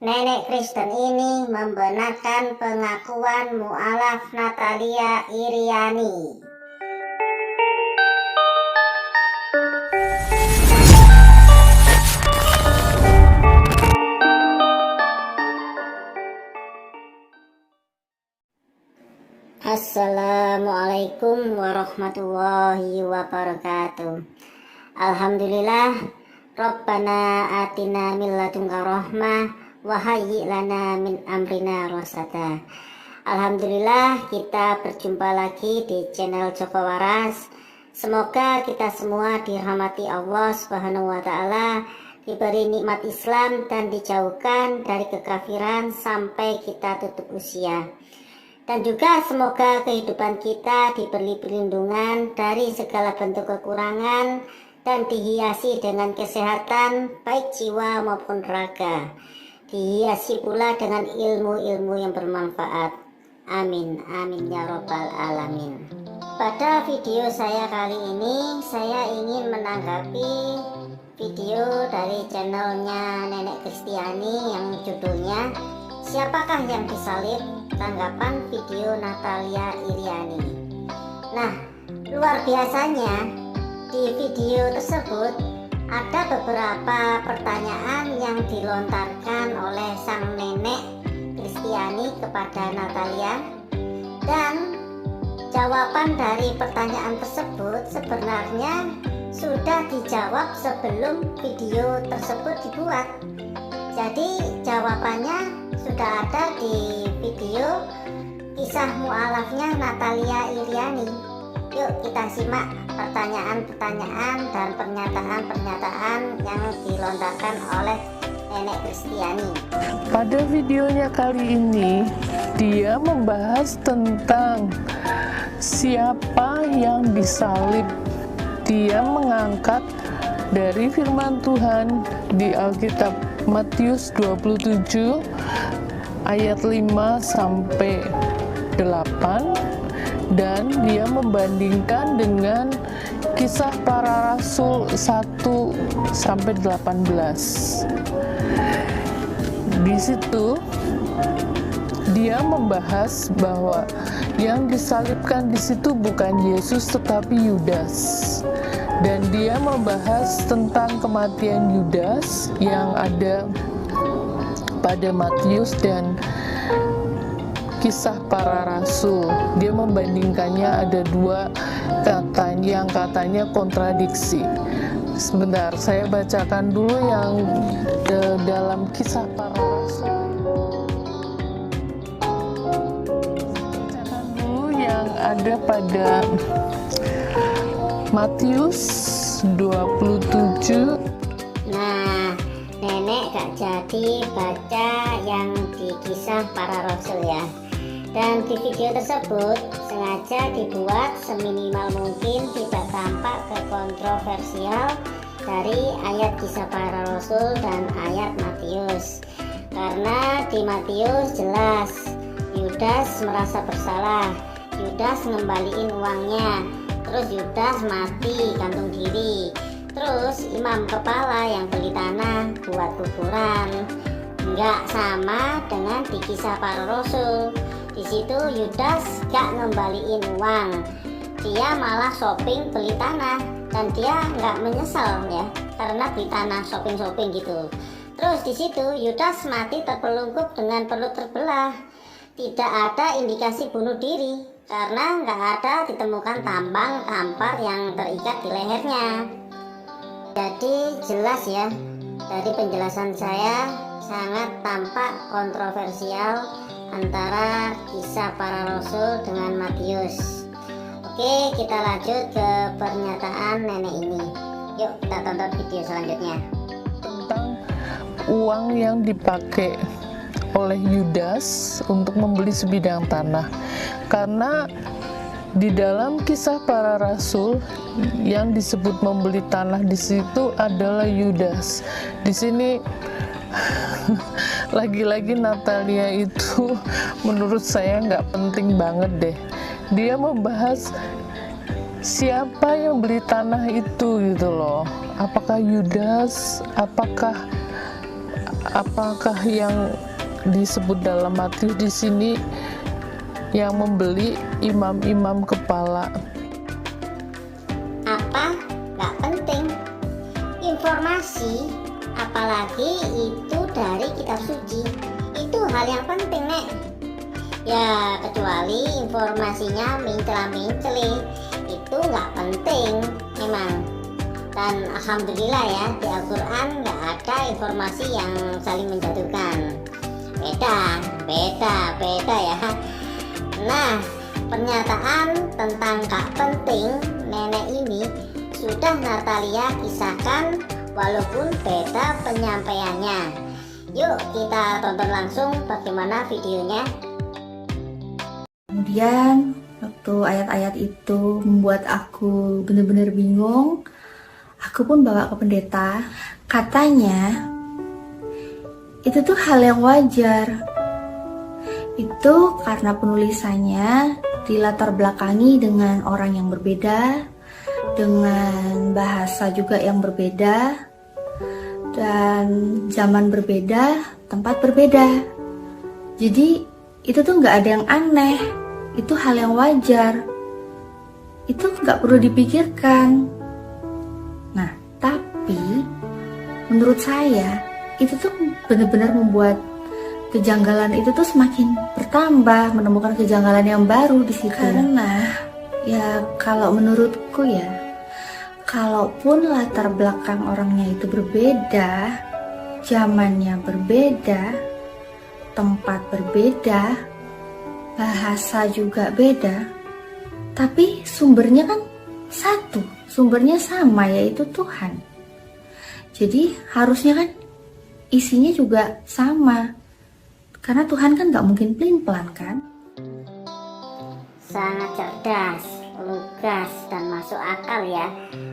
Nenek Kristen ini membenarkan pengakuan mu'alaf Natalia Iriani. Assalamualaikum warahmatullahi wabarakatuh. Alhamdulillah, Rabbana atina min ladunka rahmah wa hayyi lana min amrina rasada. Alhamdulillah, kita berjumpa lagi di channel Joko Waras. Semoga kita semua dirahmati Allah Subhanahu wa taala, diberi nikmat Islam dan dijauhkan dari kekafiran sampai kita tutup usia. Dan juga semoga kehidupan kita diberi perlindungan dari segala bentuk kekurangan dan dihiasi dengan kesehatan baik jiwa maupun raga. Dihiasi pula dengan ilmu-ilmu yang bermanfaat. Amin, amin ya robbal alamin. Pada video saya kali ini, saya ingin menanggapi video dari channelnya Nenek Kristiani yang judulnya "Siapakah yang disalib?" Tanggapan video Natalia Iriani. Nah, luar biasanya di video tersebut ada beberapa pertanyaan yang dilontarkan oleh sang nenek Kristiani kepada Natalia, dan jawaban dari pertanyaan tersebut sebenarnya sudah dijawab sebelum video tersebut dibuat. Jadi jawabannya sudah ada di video kisah mu'alafnya Natalia Iriani. Yuk kita simak pertanyaan-pertanyaan dan pernyataan-pernyataan yang dilontarkan oleh Nenek Kristiani. Pada videonya kali ini, dia membahas tentang siapa yang disalib. Dia mengangkat dari firman Tuhan di Alkitab Matius 27 ayat 5 sampai 8, dan dia membandingkan dengan Kisah Para Rasul 1 sampai 18. Di situ dia membahas bahwa yang disalibkan di situ bukan Yesus tetapi Yudas. Dan dia membahas tentang kematian Yudas yang ada pada Matius dan Kisah Para Rasul. Dia membandingkannya, ada dua kata yang katanya kontradiksi. Sebentar, saya bacakan dulu yang dalam Kisah Para Rasul. Bacakan dulu yang ada pada Matius 27. Nah, nenek gak jadi baca yang di Kisah Para Rasul ya. Dan di video tersebut sengaja dibuat seminimal mungkin tidak tampak kekontroversial dari ayat Kisah Para Rasul dan ayat Matius. Karena di Matius jelas Yudas merasa bersalah, Yudas ngembaliin uangnya, terus Yudas mati gantung diri, terus imam kepala yang beli tanah buat kuburan. Nggak sama dengan di Kisah Para Rasul. Di situ Yudas gak ngembaliin uang, dia malah shopping beli tanah, dan dia nggak menyesal ya karena beli tanah shopping gitu. Terus di situ Yudas mati terpelungkup dengan perut terbelah. Tidak ada indikasi bunuh diri karena nggak ada ditemukan tambang tampar yang terikat di lehernya. Jadi jelas ya, dari penjelasan saya sangat tampak kontroversial antara Kisah Para Rasul dengan Matius. Oke, kita lanjut ke pernyataan nenek ini. Yuk kita tonton video selanjutnya. Tentang uang yang dipakai oleh Yudas untuk membeli sebidang tanah. Karena di dalam Kisah Para Rasul yang disebut membeli tanah di situ adalah Yudas. Di sini lagi-lagi Natalia itu menurut saya nggak penting banget deh. Dia membahas siapa yang beli tanah itu gitu loh. Apakah Yudas, apakah apakah yang disebut dalam Matius di sini yang membeli imam-imam kepala? Apa? Nggak penting. Informasi, apalagi itu dari kitab suci, itu hal yang penting, Nek. Ya, kecuali informasinya mencela-menceli, itu nggak penting memang. Dan alhamdulillah ya, di Al-Quran nggak ada informasi yang saling menjatuhkan. Beda ya. Nah, pernyataan tentang gak penting nenek ini sudah Natalia kisahkan walaupun beda penyampaiannya. Yuk kita tonton langsung bagaimana videonya. Kemudian waktu ayat-ayat itu membuat aku benar-benar bingung, aku pun bawa ke pendeta. Katanya itu tuh hal yang wajar. Itu karena penulisannya dilatar belakangi dengan orang yang berbeda, dengan bahasa juga yang berbeda, dan zaman berbeda, tempat berbeda. Jadi itu tuh nggak ada yang aneh, itu hal yang wajar, itu nggak perlu dipikirkan. Nah, tapi menurut saya itu tuh benar-benar membuat kejanggalan itu tuh semakin bertambah, menemukan kejanggalan yang baru di situ. Karena ya kalau menurutku ya, kalaupun latar belakang orangnya itu berbeda, zamannya berbeda, tempat berbeda, bahasa juga beda, tapi sumbernya kan satu, sumbernya sama, yaitu Tuhan. Jadi harusnya kan isinya juga sama, karena Tuhan kan gak mungkin pelin-pelan kan. Sangat cerdas, lugas, dan masuk akal ya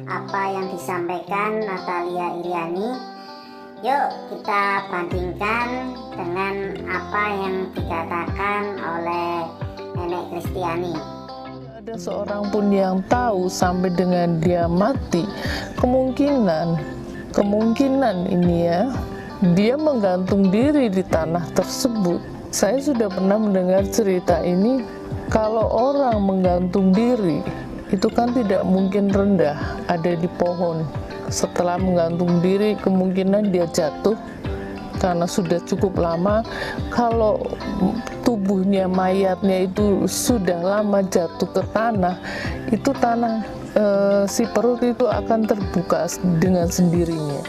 apa yang disampaikan Natalia Iriani. Yuk kita bandingkan dengan apa yang dikatakan oleh Nenek Kristiani. Ada seorang pun yang tahu sampai dengan dia mati, kemungkinan ini ya, dia menggantung diri di tanah tersebut. Saya sudah pernah mendengar cerita ini. Kalau orang menggantung diri, itu kan tidak mungkin rendah, ada di pohon. Setelah menggantung diri, kemungkinan dia jatuh karena sudah cukup lama. Kalau tubuhnya, mayatnya itu sudah lama jatuh ke tanah, itu tanah si perut itu akan terbuka dengan sendirinya.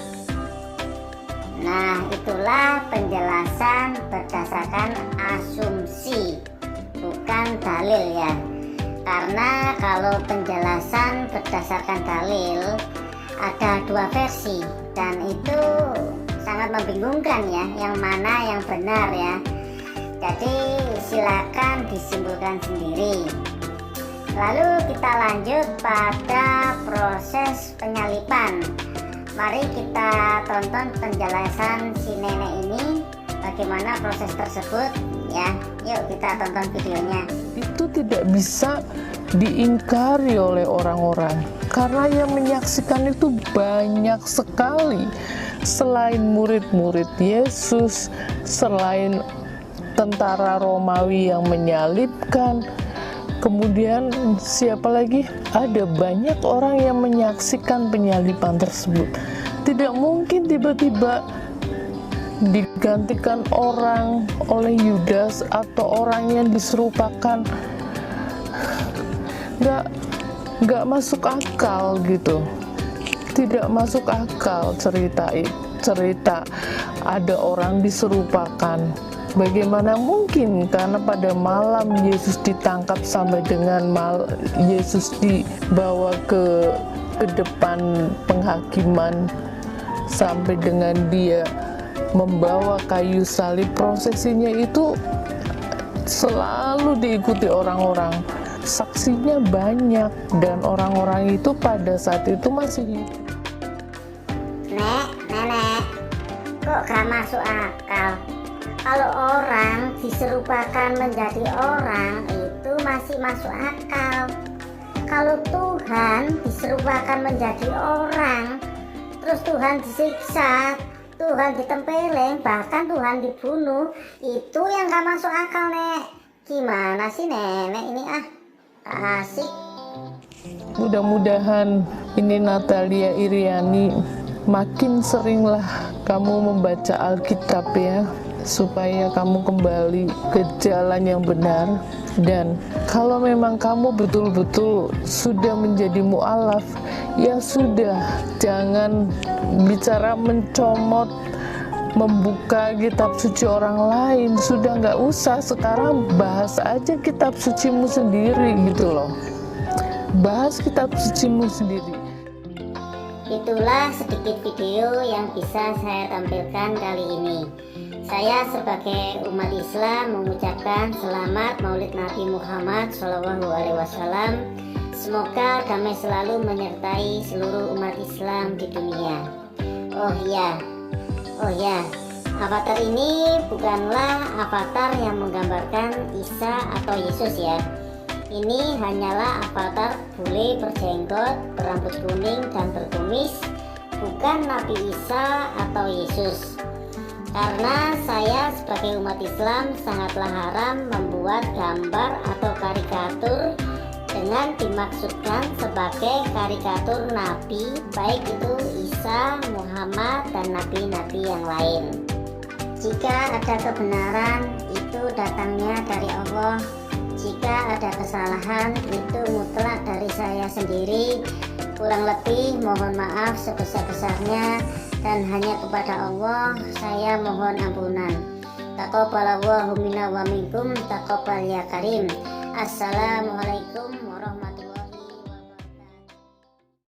Nah, itulah penjelasan berdasarkan asumsi, bukan dalil ya. Karena kalau penjelasan berdasarkan dalil ada dua versi, dan itu sangat membingungkan ya, yang mana yang benar ya. Jadi silakan disimpulkan sendiri. Lalu kita lanjut pada proses penyalipan. Mari kita tonton penjelasan si nenek ini, bagaimana proses tersebut ya. Yuk kita tonton videonya. Itu tidak bisa diingkari oleh orang-orang, karena yang menyaksikan itu banyak sekali. Selain murid-murid Yesus, selain tentara Romawi yang menyalibkan, kemudian siapa lagi? Ada banyak orang yang menyaksikan penyaliban tersebut. Tidak mungkin tiba-tiba digantikan orang oleh Yudas atau orang yang diserupakan. Nggak masuk akal gitu. Tidak masuk akal cerita ada orang diserupakan. Bagaimana mungkin? Karena pada malam Yesus ditangkap sampai dengan Yesus dibawa ke depan penghakiman, sampai dengan dia membawa kayu salib, prosesinya itu selalu diikuti orang-orang. Saksinya banyak, dan orang-orang itu pada saat itu masih hidup. Nenek, kok gak masuk akal? Kalau orang diserupakan menjadi orang itu masih masuk akal. Kalau Tuhan diserupakan menjadi orang, terus Tuhan disiksa, Tuhan ditempeleng, bahkan Tuhan dibunuh. Itu yang gak masuk akal, Nek. Gimana sih nenek ini asik. Mudah-mudahan ini Natalia Iriani, makin seringlah kamu membaca Alkitab ya, supaya kamu kembali ke jalan yang benar. Dan kalau memang kamu betul-betul sudah menjadi mu'alaf, ya sudah, jangan bicara mencomot, membuka kitab suci orang lain. Sudah nggak usah, sekarang bahas aja kitab sucimu sendiri gitu loh. Bahas kitab sucimu sendiri. Itulah sedikit video yang bisa saya tampilkan kali ini. Saya sebagai umat Islam mengucapkan selamat Maulid Nabi Muhammad SAW. Semoga damai selalu menyertai seluruh umat Islam di dunia. Oh ya, avatar ini bukanlah avatar yang menggambarkan Isa atau Yesus ya. Ini hanyalah avatar bule berjenggot, berambut kuning dan berkumis, bukan Nabi Isa atau Yesus. Karena saya sebagai umat Islam sangatlah haram membuat gambar atau karikatur dengan dimaksudkan sebagai karikatur Nabi, baik itu Isa, Muhammad, dan Nabi-Nabi yang lain. Jika ada kebenaran, itu datangnya dari Allah. Jika ada kesalahan, itu mutlak dari saya sendiri. Kurang lebih mohon maaf sebesar-besarnya, dan hanya kepada Allah saya mohon ampunan. Taqabbalallahu minna wa minkum, taqabbal ya karim. Assalamualaikum